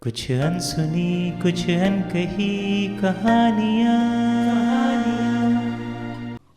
कुछ अनसुनी कुछ अनकही कहानियाँ।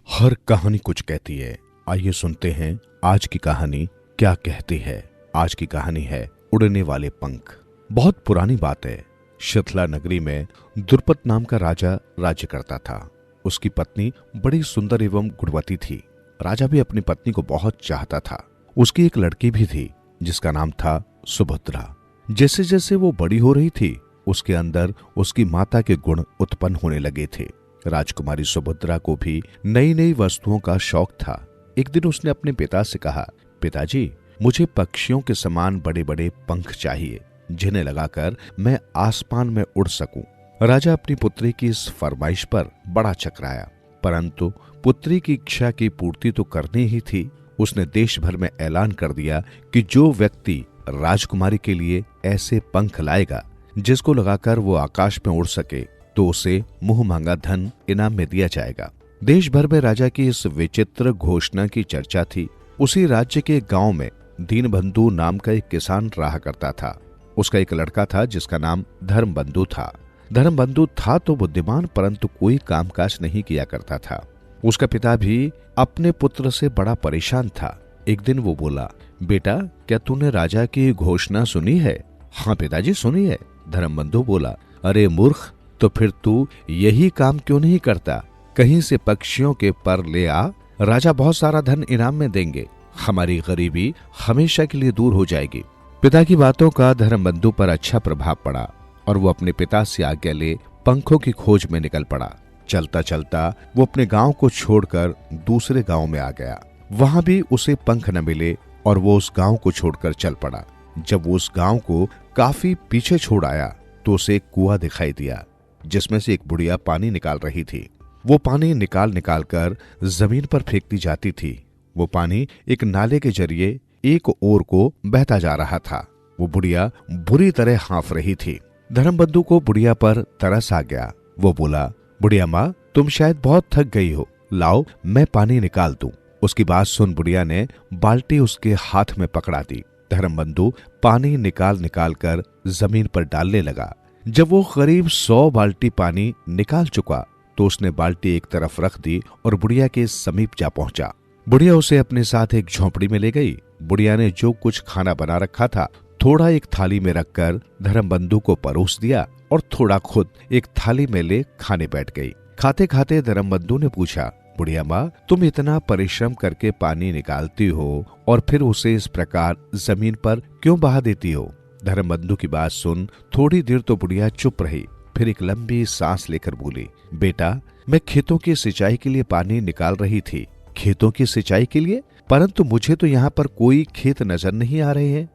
हर कहानी कुछ कहती है। आइए सुनते हैं आज की कहानी क्या कहती है। आज की कहानी है उड़ने वाले पंख। बहुत पुरानी बात है। शिथला नगरी में द्रुपद नाम का राजा राज्य करता था। उसकी पत्नी बड़ी सुंदर एवं गुणवती थी। राजा भी अपनी पत्नी को बहुत चाहता था। उसकी एक लड़की भी थी जिसका नाम था सुभद्रा। जैसे जैसे वो बड़ी हो रही थी उसके अंदर उसकी माता के गुण उत्पन्न होने लगे थे। राजकुमारी सुभद्रा को भी नई नई वस्तुओं का शौक था। एक दिन उसने अपने पिता से कहा, पिताजी, मुझे पक्षियों के समान बड़े बड़े पंख चाहिए जिन्हें लगाकर मैं आसमान में उड़ सकूं। राजा अपनी पुत्री की इस फरमाइश पर बड़ा चकराया, परंतु पुत्री की इच्छा की पूर्ति तो करनी ही थी। उसने देश भर में ऐलान कर दिया कि जो व्यक्ति राजकुमारी के लिए ऐसे पंख लाएगा जिसको लगाकर वो आकाश में उड़ सके तो उसे मुंह मांगा धन इनाम में दिया जाएगा। देश भर में राजा की इस विचित्र घोषणा की चर्चा थी। उसी राज्य के गांव में दीनबंधु नाम का एक किसान रहा करता था। उसका एक लड़का था जिसका नाम धर्मबंधु था। धर्मबंधु था तो बुद्धिमान, परंतु कोई कामकाज नहीं किया करता था। उसका पिता भी अपने पुत्र से बड़ा परेशान था। एक दिन वो बोला, बेटा, क्या तूने राजा की घोषणा सुनी है? हाँ पिताजी, सुनी है। धर्मबंधु बोला, अरे मूर्ख, तो फिर तू यही काम क्यों नहीं करता? कहीं से पक्षियों के पर ले आ, राजा बहुत सारा धन इनाम में देंगे। हमारी गरीबी हमेशा के लिए दूर हो जाएगी। पिता की बातों का धर्मबंधु पर अच्छा प्रभाव पड़ा और वो अपने पिता से आज्ञा ले पंखों की खोज में निकल पड़ा। चलता चलता वो अपने गांव को छोड़कर दूसरे गांव में आ गया। वहां भी उसे पंख न मिले और वो उस गांव को छोड़कर चल पड़ा। जब वो उस गांव को काफी पीछे छोड़ आया तो उसे एक कुआं दिखाई दिया जिसमें से एक बुढ़िया पानी निकाल रही थी। वो पानी निकाल निकाल कर जमीन पर फेंकती जाती थी। वो पानी एक नाले के जरिए एक ओर को बहता जा रहा था। वो बुढ़िया बुरी तरह हाँफ रही थी। धर्मबंधु को बुढ़िया पर तरस आ गया। वो बोला, बुढ़िया माँ, तुम शायद बहुत थक गई हो, लाओ मैं पानी निकाल दूं। उसकी बात सुन बुढ़िया ने बाल्टी उसके हाथ में पकड़ा दी। धर्मबंधु पानी निकाल निकाल कर जमीन पर डालने लगा। जब वो करीब 100 बाल्टी पानी निकाल चुका तो उसने बाल्टी एक तरफ रख दी और बुढ़िया के समीप जा पहुंचा। बुढ़िया उसे अपने साथ एक झोंपड़ी में ले गई। बुढ़िया ने जो कुछ खाना बना रखा था थोड़ा एक थाली में रखकर धर्मबंधु को परोस दिया और थोड़ा खुद एक थाली में ले खाने बैठ गई। खाते खाते धर्मबंधु ने पूछा, बुढ़िया माँ, तुम इतना परिश्रम करके पानी निकालती हो और फिर उसे इस प्रकार जमीन पर क्यों बहा देती हो? धर्मबंधु की बात सुन थोड़ी देर तो बुढ़िया चुप रही, फिर एक लंबी सांस लेकर बोली, बेटा, मैं खेतों की सिंचाई के लिए पानी निकाल रही थी। खेतों की सिंचाई के लिए? परंतु मुझे तो यहाँ पर कोई खेत नजर नहीं आ रहे हैं।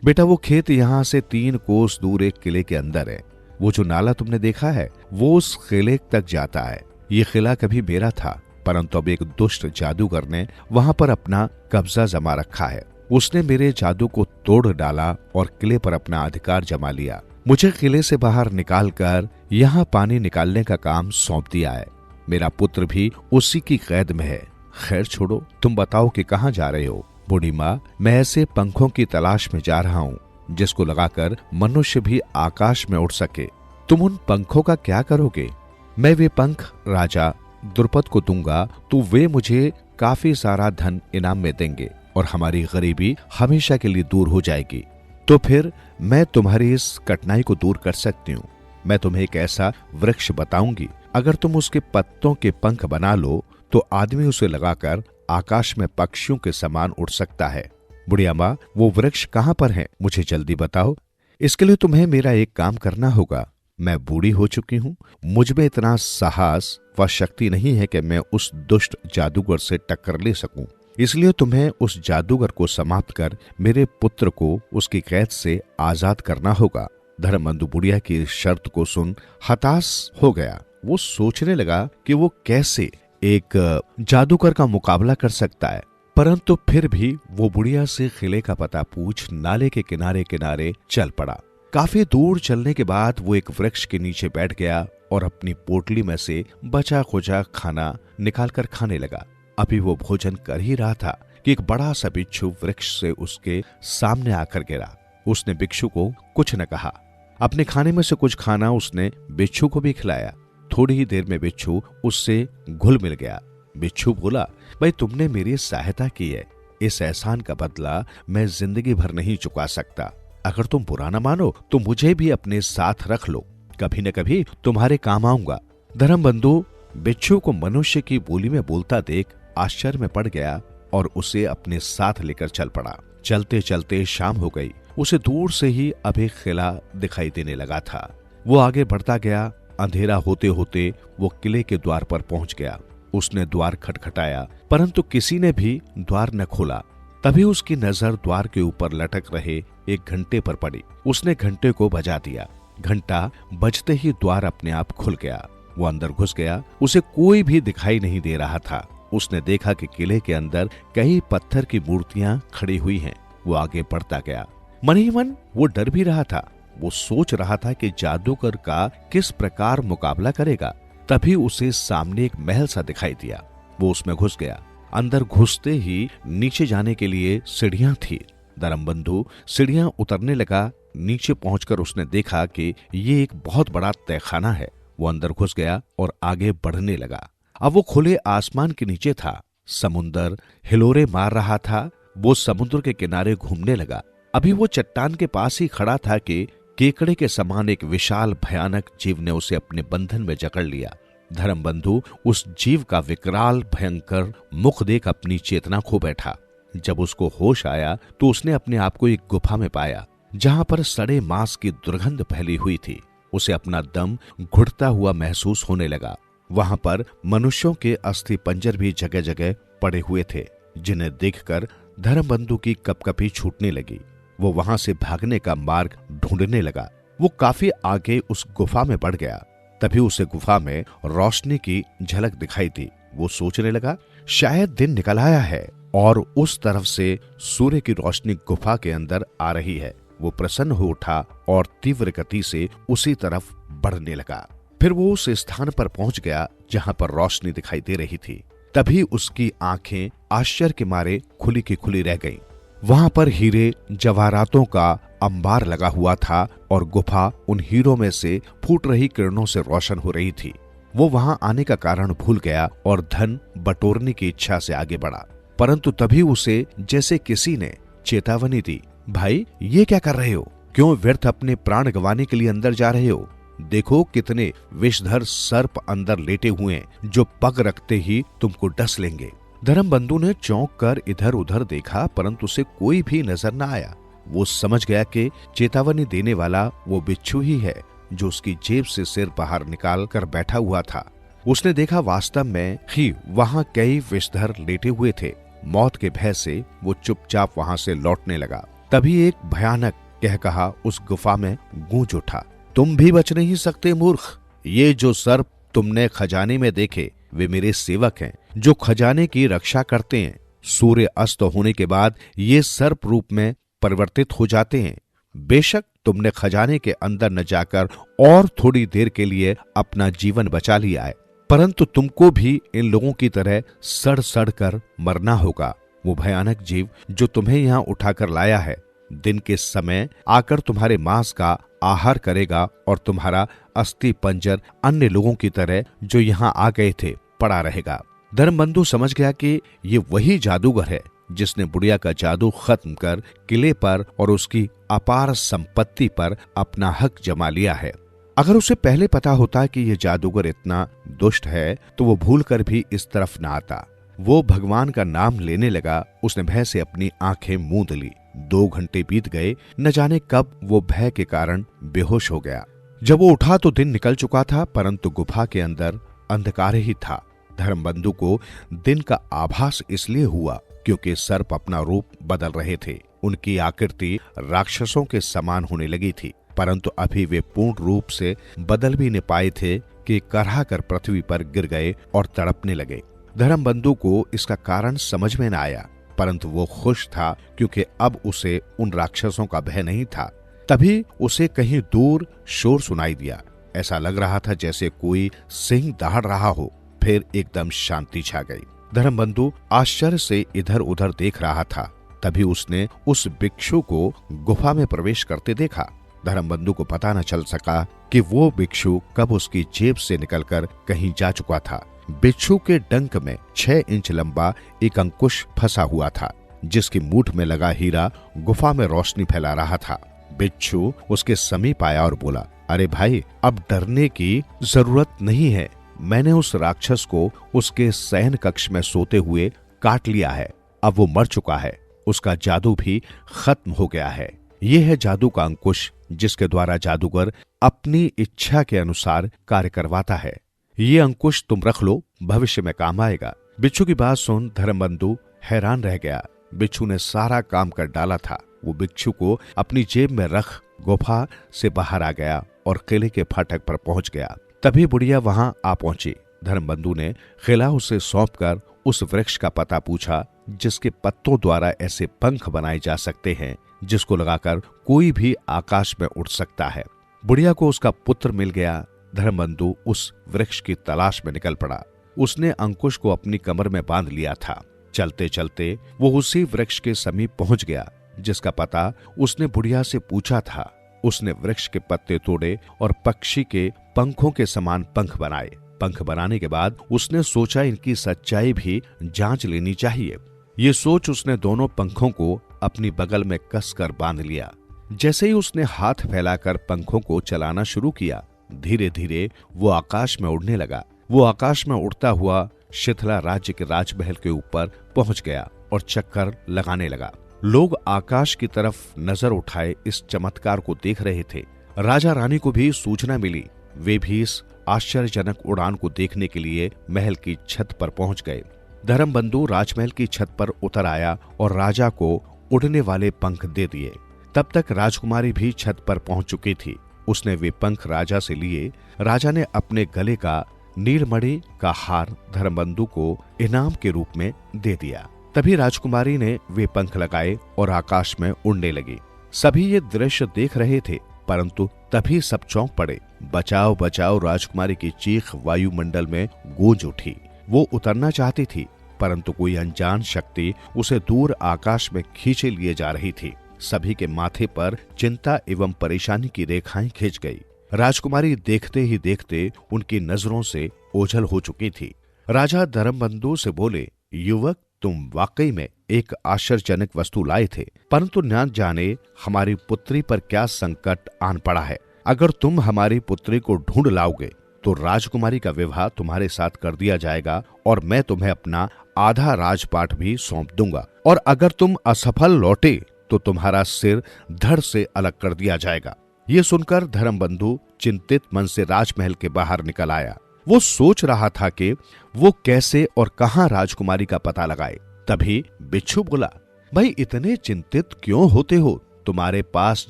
बेटा, वो खेत यहाँ से 3 कोस दूर एक किले के अंदर है। वो जो नाला तुमने देखा है वो उस किले तक जाता है। ये किला कभी मेरा था, परंतु अब एक दुष्ट जादूगर ने वहां पर अपना कब्जा जमा रखा है। उसने मेरे जादू को तोड़ डाला और किले पर अपना अधिकार जमा लिया। मुझे किले से बाहर निकालकर यहाँ पानी निकालने का काम सौंप दिया है। मेरा पुत्र भी उसी की कैद में है। खैर छोड़ो, तुम बताओ कि कहाँ जा रहे हो? बूढ़ी माँ, मैं ऐसे पंखों की तलाश में जा रहा हूँ जिसको लगाकर मनुष्य भी आकाश में उड़ सके। तुम उन पंखों का क्या करोगे? मैं वे पंख राजा द्रुपद को दूंगा तो वे मुझे काफी सारा धन इनाम में देंगे और हमारी गरीबी हमेशा के लिए दूर हो जाएगी। तो फिर मैं तुम्हारी इस कठिनाई को दूर कर सकती हूँ। मैं तुम्हें एक ऐसा वृक्ष बताऊंगी, अगर तुम उसके पत्तों के पंख बना लो तो आदमी उसे लगाकर आकाश में पक्षियों के समान उड़ सकता है। बुढ़िया माँ, वो वृक्ष कहाँ पर है? मुझे जल्दी बताओ। इसके लिए तुम्हें मेरा एक काम करना होगा। मैं बूढ़ी हो चुकी हूँ, मुझ में इतना साहस व शक्ति नहीं है कि मैं उस दुष्ट जादूगर से टक्कर ले सकूं। इसलिए तुम्हें उस जादूगर को समाप्त कर मेरे पुत्र को उसकी कैद से आजाद करना होगा। धर्मबंधु बुढ़िया की इस शर्त को सुन हताश हो गया। वो सोचने लगा कि वो कैसे एक जादूगर का मुकाबला कर सकता है, परंतु फिर भी वो बुढ़िया से किले का पता पूछ नाले के किनारे किनारे चल पड़ा। काफी दूर चलने के बाद वो एक वृक्ष के नीचे बैठ गया और अपनी पोटली में से बचा खुचा खाना निकालकर खाने लगा। अभी वो भोजन कर ही रहा था कि एक बड़ा सा बिच्छू वृक्ष से उसके सामने आकर गिरा। उसने भिक्षु को कुछ न कहा। अपने खाने में से कुछ खाना उसने बिच्छू को भी खिलाया। थोड़ी ही देर में बिच्छू उससे घुल मिल गया। बिच्छू बोला, भाई तुमने मेरी सहायता की है, इस एहसान का बदला मैं जिंदगी भर नहीं चुका सकता। अगर तुम बुरा न मानो तो मुझे भी अपने साथ रख लो, कभी न कभी तुम्हारे काम आऊंगा। धर्मबंधु बिच्छू को मनुष्य की बोली में बोलता देख आश्चर्य में पड़ गया और उसे अपने साथ लेकर चल पड़ा। चलते चलते शाम हो गई। उसे दूर से ही अब एक किला दिखाई देने लगा था। वो आगे बढ़ता गया। अंधेरा होते होते वो किले के द्वार पर पहुंच गया। उसने द्वार खटखटाया, परंतु किसी ने भी द्वार न खोला। तभी उसकी नजर द्वार के ऊपर लटक रहे एक घंटे पर पड़ी। उसने घंटे को बजा दिया। घंटा बजते ही द्वार अपने आप खुल गया। वो अंदर घुस गया। उसे कोई भी दिखाई नहीं दे रहा था। उसने देखा कि किले के अंदर कई पत्थर की मूर्तियां खड़ी हुई हैं। वो आगे बढ़ता गया। मन ही मन वो डर भी रहा था। वो सोच रहा था कि जादूगर का किस प्रकार मुकाबला करेगा। तभी उसे सामने एक महल सा दिखाई दिया। वो उसमें घुस गया। अंदर घुसते ही नीचे जाने के लिए सीढ़ियां थी। धर्मबंधु सीढ़ियां उतरने लगा। नीचे पहुंचकर उसने देखा कि ये एक बहुत बड़ा तहखाना है। वो अंदर घुस गया और आगे बढ़ने लगा। अब वो खुले आसमान के नीचे था। समुंदर हिलोरे मार रहा था। वो समुद्र के किनारे घूमने लगा। अभी वो चट्टान के पास ही खड़ा था कि केकड़े के समान एक विशाल भयानक जीव ने उसे अपने बंधन में जकड़ लिया। धर्मबंधु उस जीव का विकराल भयंकर मुख देख अपनी चेतना खो बैठा। जब उसको होश आया तो उसने अपने आप को एक गुफा में पाया, जहां पर सड़े मांस की दुर्गंध फैली हुई थी। उसे अपना दम घुटता हुआ महसूस होने लगा। वहां पर मनुष्यों के अस्थि पंजर भी जगह जगह पड़े हुए थे, जिन्हें देखकर धर्मबंधु की कपकपी छूटने लगी। वो वहां से भागने का मार्ग ढूंढने लगा। वो काफी आगे उस गुफा में बढ़ गया। तभी उसे गुफा में रोशनी की झलक दिखाई दी। वो सोचने लगा, शायद दिन निकल आया है और उस तरफ से सूर्य की रोशनी गुफा के अंदर आ रही है। वो प्रसन्न हो उठा और तीव्र गति से उसी तरफ बढ़ने लगा। फिर वो उस स्थान पर पहुंच गया जहां पर रोशनी दिखाई दे रही थी। तभी उसकी आंखें आश्चर्य के मारे खुली की खुली रह गईं। वहां पर हीरे जवाहरातों का अंबार लगा हुआ था और गुफा उन हीरों में से फूट रही किरणों से रोशन हो रही थी। वो वहां आने का कारण भूल गया और धन बटोरने की इच्छा से आगे बढ़ा। परंतु तभी उसे जैसे किसी ने चेतावनी दी, भाई ये क्या कर रहे हो? क्यों व्यर्थ अपने प्राण गंवाने के लिए अंदर जा रहे हो? देखो कितने विषधर सर्प अंदर लेटे हुए हैं, जो पग रखते ही तुमको डस लेंगे। धर्मबंधु ने चौंक कर इधर उधर देखा, परंतु उसे कोई भी नजर न आया। वो समझ गया कि चेतावनी देने वाला वो बिच्छू ही है, जो उसकी जेब से सिर बाहर निकाल कर बैठा हुआ था। उसने देखा वास्तव में ही वहां कई विषधर लेटे हुए थे। मौत के भय से वो चुपचाप वहां से लौटने लगा। तभी एक भयानक कहकहा उस गुफा में गूंज उठा, तुम भी बच नहीं सकते मूर्ख। ये जो सर्प तुमने खजाने में देखे वे मेरे सेवक हैं, जो खजाने की रक्षा करते हैं। सूर्य अस्त होने के बाद ये सर्प रूप में परिवर्तित हो जाते हैं। बेशक तुमने खजाने के अंदर न जाकर और थोड़ी देर के लिए अपना जीवन बचा लिया है, परंतु तुमको भी इन लोगों की तरह सड़ सड़ कर मरना होगा। वो भयानक जीव जो तुम्हें यहाँ उठाकर लाया है, दिन के समय आकर तुम्हारे मांस का आहार करेगा और तुम्हारा अस्थि पंजर अन्य लोगों की तरह जो यहाँ आ गए थे पड़ा रहेगा। धर्मबंधु समझ गया कि ये वही जादूगर है जिसने बुढ़िया का जादू खत्म कर किले पर और उसकी अपार संपत्ति पर अपना हक जमा लिया है। अगर उसे पहले पता होता कि ये जादूगर इतना दुष्ट है तो वो भूल कर भी इस तरफ न आता। वो भगवान का नाम लेने लगा। उसने भय से अपनी आंखें मूंद ली। 2 घंटे बीत गए। न जाने कब वो भय के कारण बेहोश हो गया। जब वो उठा तो दिन निकल चुका था, परंतु गुफा के अंदर अंधकार ही था। धर्मबंधु को दिन का आभास इसलिए हुआ क्योंकि सर्प अपना रूप बदल रहे थे। उनकी आकृति राक्षसों के समान होने लगी थी, परंतु अभी वे पूर्ण रूप से बदल भी नहीं पाए थे कि करहा कर पृथ्वी पर गिर गए और तड़पने लगे। धर्मबंधु को इसका कारण समझ में न आया, परंतु वो खुश था क्योंकि अब उसे उन राक्षसों का भय नहीं था। तभी उसे कहीं दूर शोर सुनाई दिया। ऐसा लग रहा था जैसे कोई सिंह दहाड़ रहा हो। फिर एकदम शांति छा गई। धर्मबंधु आश्चर्य से इधर उधर देख रहा था। तभी उसने उस भिक्षु को गुफा में प्रवेश करते देखा। धर्मबंधु को पता न चल सका कि वो भिक्षु कब उसकी जेब से निकलकर कहीं जा चुका था। बिच्छू के डंक में 6 इंच लंबा एक अंकुश फंसा हुआ था, जिसकी मूठ में लगा हीरा गुफा में रोशनी फैला रहा था। बिच्छू उसके समीप आया और बोला, अरे भाई, अब डरने की जरूरत नहीं है। मैंने उस राक्षस को उसके शयन कक्ष में सोते हुए काट लिया है। अब वो मर चुका है, उसका जादू भी खत्म हो गया है। ये है जादू का अंकुश, जिसके द्वारा जादूगर अपनी इच्छा के अनुसार कार्य करवाता है। ये अंकुश तुम रख लो, भविष्य में काम आएगा। बिच्छू की बात सुन धर्मबंधु हैरान रह गया। बिच्छू ने सारा काम कर डाला था। वो बिच्छू को अपनी जेब में रख गुफा से बाहर आ गया और किले के फाटक पर पहुंच गया। तभी बुढ़िया वहां आ पहुंची। धर्मबंधु ने किला उसे सौंपकर उस वृक्ष का पता पूछा, जिसके पत्तों द्वारा ऐसे पंख बनाए जा सकते हैं जिसको लगाकर कोई भी आकाश में उड़ सकता है। बुढ़िया को उसका पुत्र मिल गया। धर्मबंधु उस वृक्ष की तलाश में निकल पड़ा। उसने अंकुश को अपनी कमर में बांध लिया था। चलते चलते वो उसी वृक्ष के समीप पहुंच गया, जिसका पता उसने बुढ़िया से पूछा था। उसने वृक्ष के पत्ते तोड़े और पक्षी के पंखों के समान पंख बनाए। पंख बनाने के बाद उसने सोचा, इनकी सच्चाई भी जांच लेनी चाहिए। ये सोच उसने दोनों पंखों को अपनी बगल में कसकर बांध लिया। जैसे ही उसने हाथ फैलाकर पंखों को चलाना शुरू किया, धीरे धीरे वो आकाश में उड़ने लगा। वो आकाश में उड़ता हुआ शिथला राज्य के राजमहल के ऊपर पहुंच गया और चक्कर लगाने लगा। लोग आकाश की तरफ नजर उठाए इस चमत्कार को देख रहे थे। राजा रानी को भी सूचना मिली। वे भी इस आश्चर्यजनक उड़ान को देखने के लिए महल की छत पर पहुंच गए। धर्मबंधु राजमहल की छत पर उतर आया और राजा को उड़ने वाले पंख दे दिए। तब तक राजकुमारी भी छत पर पहुंच चुकी थी। उसने वे पंख राजा से लिए। राजा ने अपने गले का नीलमणि का हार धर्मबंधु को इनाम के रूप में दे दिया। तभी राजकुमारी ने वे पंख लगाए और आकाश में उड़ने लगी। सभी ये दृश्य देख रहे थे, परंतु तभी सब चौंक पड़े। बचाओ बचाओ राजकुमारी की चीख वायुमंडल में गूंज उठी। वो उतरना चाहती थी, परंतु कोई अनजान शक्ति उसे दूर आकाश में खींचे लिए जा रही थी। सभी के माथे पर चिंता एवं परेशानी की रेखाएं खिंच गई। राजकुमारी देखते ही देखते उनकी नजरों से ओझल हो चुकी थी। राजा धर्मबंधु से बोले, युवक, तुम वाकई में एक आश्चर्यजनक वस्तु लाए थे, परंतु न जाने हमारी पुत्री पर क्या संकट आन पड़ा है। अगर तुम हमारी पुत्री को ढूंढ लाओगे तो राजकुमारी का विवाह तुम्हारे साथ कर दिया जाएगा और मैं तुम्हें अपना आधा राजपाट भी सौंप दूंगा। और अगर तुम असफल लौटे तो तुम्हारा सिर धड़ से अलग कर दिया जाएगा। ये सुनकर धर्मबंधु चिंतित मन से राजमहल के बाहर निकल आया। वो सोच रहा था कि वो कैसे और कहां राजकुमारी का पता लगाए। तभी बिच्छू बोला, भाई, इतने चिंतित क्यों होते हो? तुम्हारे पास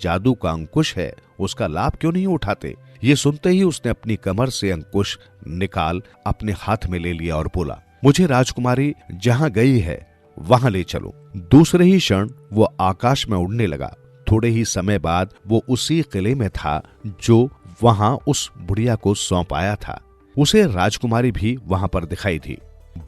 जादू का अंकुश है, उसका लाभ क्यों नहीं उठाते? ये सुनते ही उसने अपनी कमर से अंकुश निकाल अपने हाथ में ले लिया और बोला, मुझे राजकुमारी जहां गई है वहां ले चलो। दूसरे ही क्षण वो आकाश में उड़ने लगा। थोड़े ही समय बाद वो उसी किले में था जो वहां उस बुढ़िया को सौंप आया था। उसे राजकुमारी भी वहां पर दिखाई थी।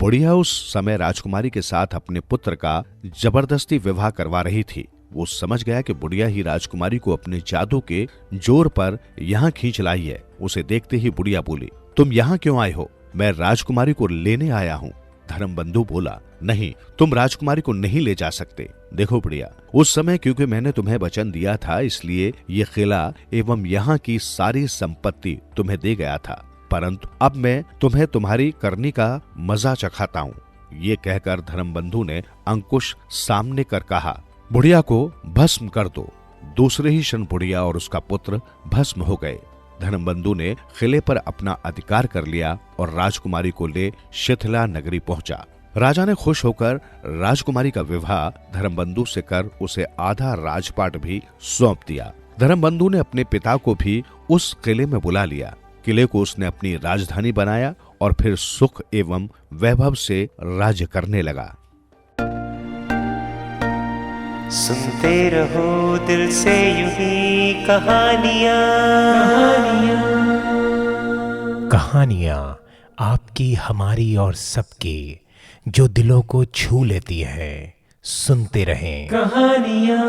बुढ़िया उस समय राजकुमारी के साथ अपने पुत्र का जबरदस्ती विवाह करवा रही थी। वो समझ गया कि बुढ़िया ही राजकुमारी को अपने जादू के जोर पर यहाँ खींच लाई है। उसे देखते ही बुढ़िया बोली, तुम यहाँ क्यों आए हो? मैं राजकुमारी को लेने आया हूँ। धर्मबंधु बोला, नहीं, तुम राजकुमारी को नहीं ले जा सकते। देखो बुढ़िया, उस समय क्योंकि मैंने तुम्हें वचन दिया था, इसलिए ये किला एवं यहाँ की सारी संपत्ति तुम्हें दे गया था, परंतु अब मैं तुम्हें तुम्हारी करनी का मजा चखाता हूँ। ये कहकर धर्मबंधु ने अंकुश सामने कर कहा, बुढ़िया को भस्म कर दो। दूसरे ही क्षण बुढ़िया और उसका पुत्र भस्म हो गए। धर्मबंधु ने किले पर अपना अधिकार कर लिया और राजकुमारी को ले शिथिला नगरी पहुंचा। राजा ने खुश होकर राजकुमारी का विवाह धर्मबंधु से कर उसे आधा राजपाट भी सौंप दिया। धर्मबंधु ने अपने पिता को भी उस किले में बुला लिया। किले को उसने अपनी राजधानी बनाया और फिर सुख एवं वैभव से राज्य करने लगा। सुनते रहो दिल से यूं ही कहानियां। कहानियां आपकी, हमारी और सबकी, जो दिलों को छू लेती है। सुनते रहें कहानियां।